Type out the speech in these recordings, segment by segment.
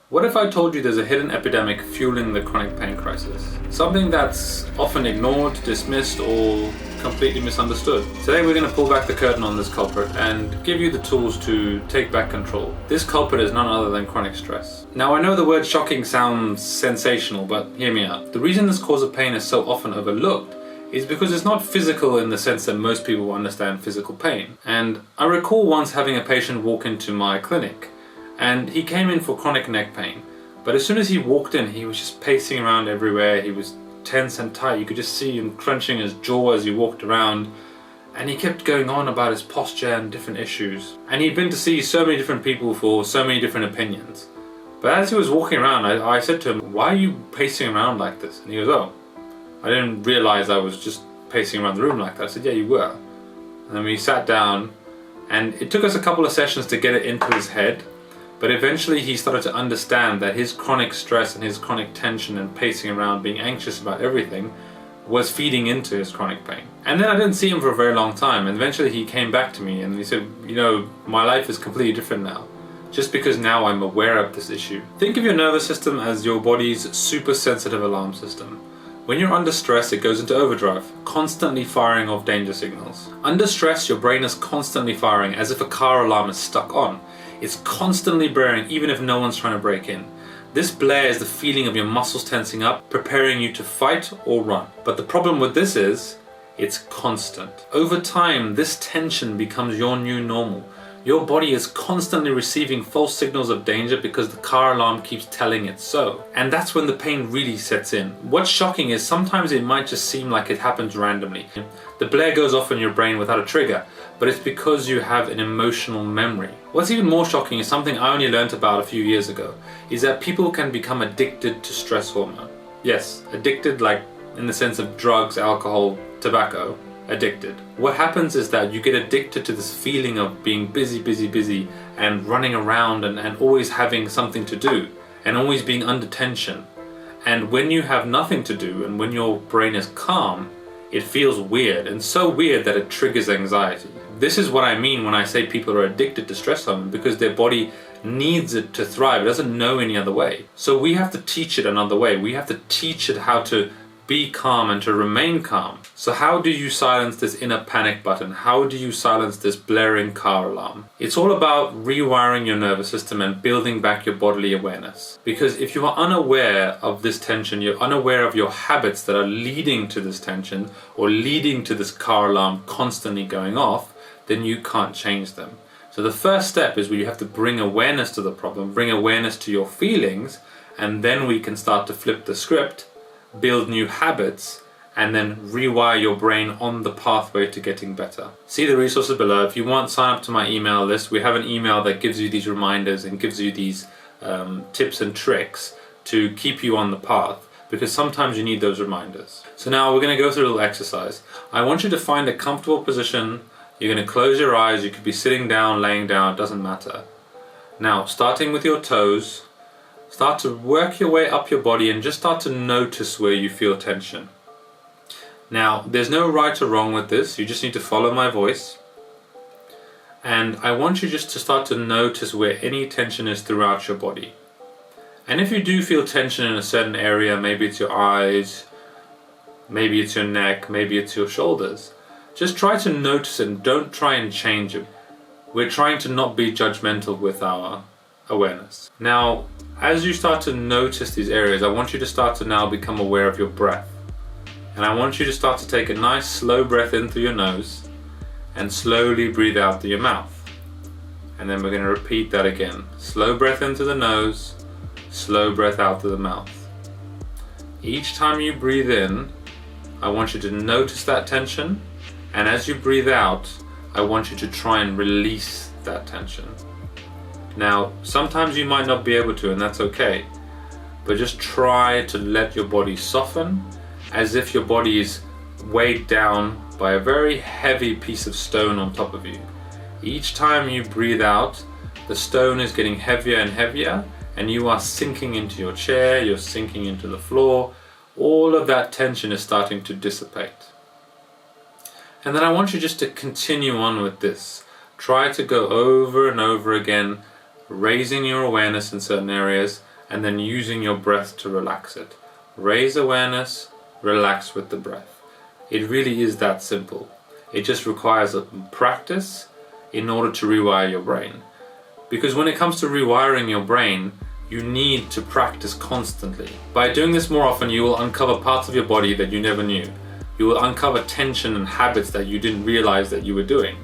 What if I told you there's a hidden epidemic fueling the chronic pain crisis? Something that's often ignored, dismissed, or completely misunderstood. Today we're going to pull back the curtain on this culprit and give you the tools to take back control. This culprit is none other than chronic stress. Now I know the word shocking sounds sensational, but hear me out. The reason this cause of pain is so often overlooked is because it's not physical in the sense that most people understand physical pain. And I recall once having a patient walk into my clinic, and he came in for chronic neck pain. But as soon as he walked in, he was just pacing around everywhere. He was tense and tight. You could just see him crunching his jaw as he walked around. And he kept going on about his posture and different issues. And he'd been to see so many different people for so many different opinions. But as he was walking around, I said to him, "Why are you pacing around like this?" And he goes, "Oh, I didn't realize I was just pacing around the room like that." I said, "Yeah, you were." And then we sat down, and it took us a couple of sessions to get it into his head. But eventually he started to understand that his chronic stress and his chronic tension and pacing around, being anxious about everything, was feeding into his chronic pain. And then I didn't see him for a very long time, and eventually he came back to me and he said, "You know, my life is completely different now, just because now I'm aware of this issue." Think of your nervous system as your body's super sensitive alarm system. When you're under stress, it goes into overdrive, constantly firing off danger signals. Under stress, your brain is constantly firing as if a car alarm is stuck on. It's constantly blaring even if no one's trying to break in. This blare is the feeling of your muscles tensing up, preparing you to fight or run. But the problem with this is, it's constant. Over time, this tension becomes your new normal. Your body is constantly receiving false signals of danger because the car alarm keeps telling it so. And that's when the pain really sets in. What's shocking is sometimes it might just seem like it happens randomly. The blare goes off in your brain without a trigger, but it's because you have an emotional memory. What's even more shocking is something I only learned about a few years ago, is that people can become addicted to stress hormone. Yes, addicted like in the sense of drugs, alcohol, tobacco. Addicted. What happens is that you get addicted to this feeling of being busy and running around and always having something to do and always being under tension. And when you have nothing to do and when your brain is calm, it feels weird, and so weird that it triggers anxiety. This is what I mean when I say people are addicted to stress hormone, because their body needs it to thrive. It doesn't know any other way. So we have to teach it another way. We have to teach it how to be calm and to remain calm. So how do you silence this inner panic button? How do you silence this blaring car alarm? It's all about rewiring your nervous system and building back your bodily awareness. Because if you are unaware of this tension, you're unaware of your habits that are leading to this tension or leading to this car alarm constantly going off, then you can't change them. So the first step is where you have to bring awareness to the problem, bring awareness to your feelings, and then we can start to flip the script, build new habits, and then rewire your brain on the pathway to getting better. See the resources below. If you want, sign up to my email list. We have an email that gives you these reminders and gives you these tips and tricks to keep you on the path, because sometimes you need those reminders. So now we're going to go through a little exercise. I want you to find a comfortable position. You're going to close your eyes. You could be sitting down, laying down, it doesn't matter. Now, starting with your toes, start to work your way up your body and just start to notice where you feel tension. Now, there's no right or wrong with this. You just need to follow my voice. And I want you just to start to notice where any tension is throughout your body. And if you do feel tension in a certain area, maybe it's your eyes, maybe it's your neck, maybe it's your shoulders, just try to notice it and don't try and change it. We're trying to not be judgmental with our awareness. Now, as you start to notice these areas, I want you to start to now become aware of your breath. And I want you to start to take a nice slow breath in through your nose and slowly breathe out through your mouth. And then we're going to repeat that again. Slow breath into the nose, slow breath out through the mouth. Each time you breathe in, I want you to notice that tension. And as you breathe out, I want you to try and release that tension. Now, sometimes you might not be able to, and that's okay. But just try to let your body soften as if your body is weighed down by a very heavy piece of stone on top of you. Each time you breathe out, the stone is getting heavier and heavier, and you are sinking into your chair, you're sinking into the floor. All of that tension is starting to dissipate. And then I want you just to continue on with this. Try to go over and over again, raising your awareness in certain areas and then using your breath to relax it. Raise awareness, relax with the breath. It really is that simple. It just requires a practice in order to rewire your brain. Because when it comes to rewiring your brain, you need to practice constantly. By doing this more often, you will uncover parts of your body that you never knew. You will uncover tension and habits that you didn't realize that you were doing.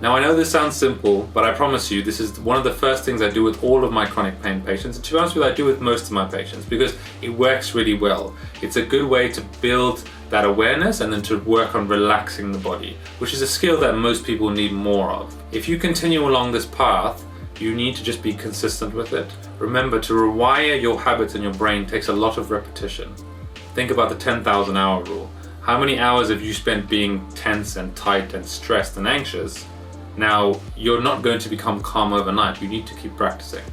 Now I know this sounds simple, but I promise you this is one of the first things I do with all of my chronic pain patients. And to be honest with you, I do with most of my patients because it works really well. It's a good way to build that awareness and then to work on relaxing the body, which is a skill that most people need more of. If you continue along this path, you need to just be consistent with it. Remember, to rewire your habits in your brain takes a lot of repetition. Think about the 10,000 hour rule. How many hours have you spent being tense and tight and stressed and anxious? Now, you're not going to become calm overnight. You need to keep practicing.